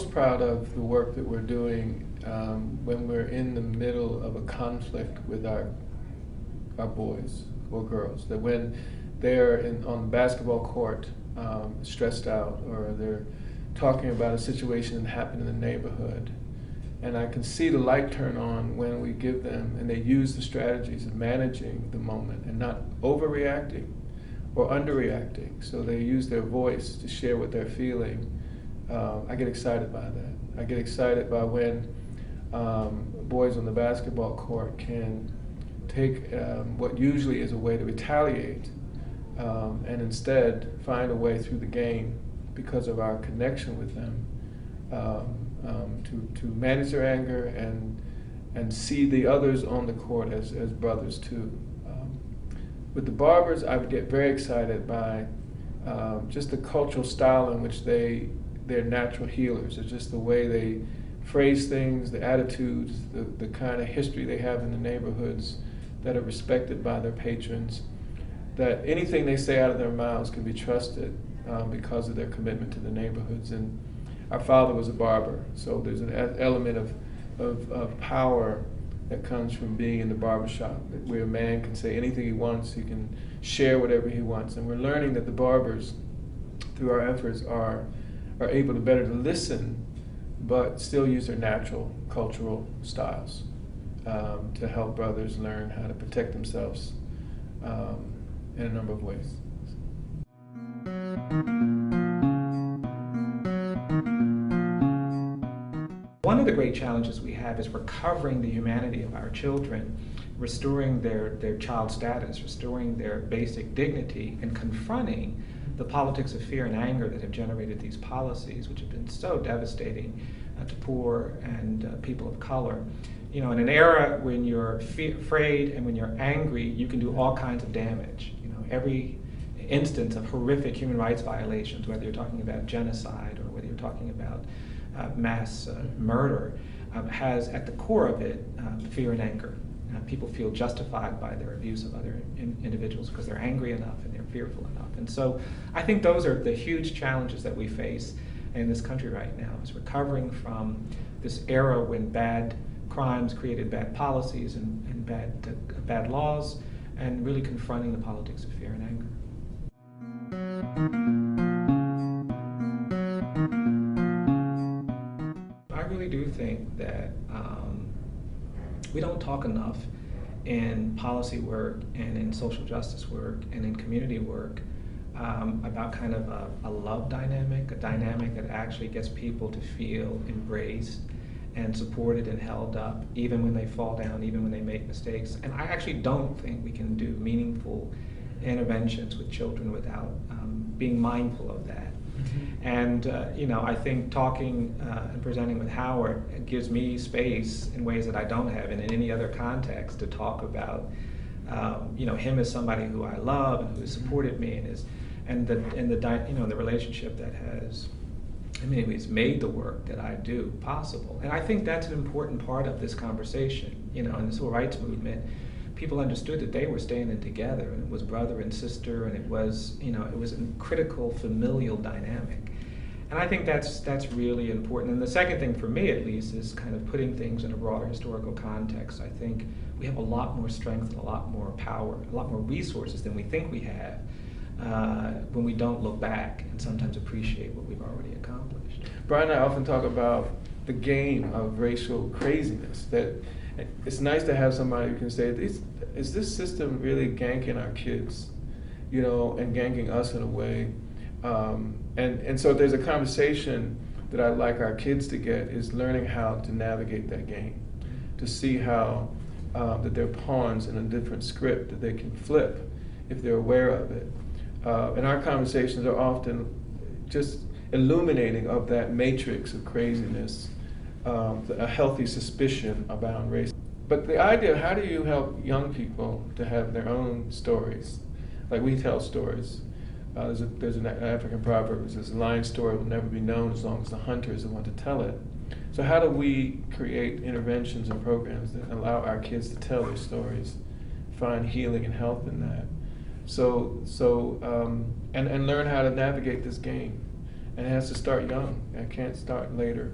most proud of the work that we're doing when we're in the middle of a conflict with our boys or girls. That when they're on the basketball court stressed out, or they're talking about a situation that happened in the neighborhood, and I can see the light turn on when we give them, and they use the strategies of managing the moment and not overreacting or underreacting. So they use their voice to share what they're feeling. I get excited by that. I get excited by when boys on the basketball court can take what usually is a way to retaliate and instead find a way through the game, because of our connection with them, to manage their anger and see the others on the court as brothers too. With the barbers, I would get very excited by just the cultural style in which they're natural healers. It's just the way they phrase things, the attitudes, the kind of history they have in the neighborhoods that are respected by their patrons, that anything they say out of their mouths can be trusted because of their commitment to the neighborhoods. And our father was a barber, so there's an element of power that comes from being in the barbershop, where a man can say anything he wants, he can share whatever he wants. And we're learning that the barbers, through our efforts, are able to better listen, but still use their natural cultural styles to help brothers learn how to protect themselves in a number of ways. One of the great challenges we have is recovering the humanity of our children, restoring their child status, restoring their basic dignity, and confronting the politics of fear and anger that have generated these policies, which have been so devastating to poor and people of color. You know, in an era when you're afraid and when you're angry, you can do all kinds of damage. You know, every instance of horrific human rights violations, whether you're talking about genocide or whether you're talking about mass murder, has at the core of it fear and anger. People feel justified by their abuse of other individuals because they're angry enough and they're fearful enough. And so I think those are the huge challenges that we face in this country right now, is recovering from this era when bad crimes created bad policies and bad laws, and really confronting the politics of fear and anger. I really do think that we don't talk enough in policy work and in social justice work and in community work about kind of a love dynamic, a dynamic that actually gets people to feel embraced and supported and held up, even when they fall down, even when they make mistakes. And I actually don't think we can do meaningful interventions with children without being mindful of that. Mm-hmm. And you know, I think talking and presenting with Howard gives me space in ways that I don't have in any other context to talk about you know, him as somebody who I love and who has supported me, and the relationship that has, I mean, it's made the work that I do possible. And I think that's an important part of this conversation. You know, in the civil rights movement, people understood that they were standing together, and it was brother and sister, and it was, you know, it was a critical familial dynamic. And I think that's really important. And the second thing, for me at least, is kind of putting things in a broader historical context. I think we have a lot more strength and a lot more power, a lot more resources than we think we have when we don't look back and sometimes appreciate what we've already accomplished. Bryan and I often talk about the game of racial craziness, that it's nice to have somebody who can say, is this system really ganking our kids, you know, and ganking us in a way? And so there's a conversation that I'd like our kids to get, is learning how to navigate that game, to see how that they're pawns in a different script that they can flip if they're aware of it. And our conversations are often just illuminating of that matrix of craziness, a healthy suspicion about race. But the idea, how do you help young people to have their own stories? Like we tell stories. There's an African proverb that says, "The lion's story will never be known as long as the hunter is the one to tell it." So how do we create interventions and programs that allow our kids to tell their stories, find healing and health in that? And learn how to navigate this game. And it has to start young. It can't start later.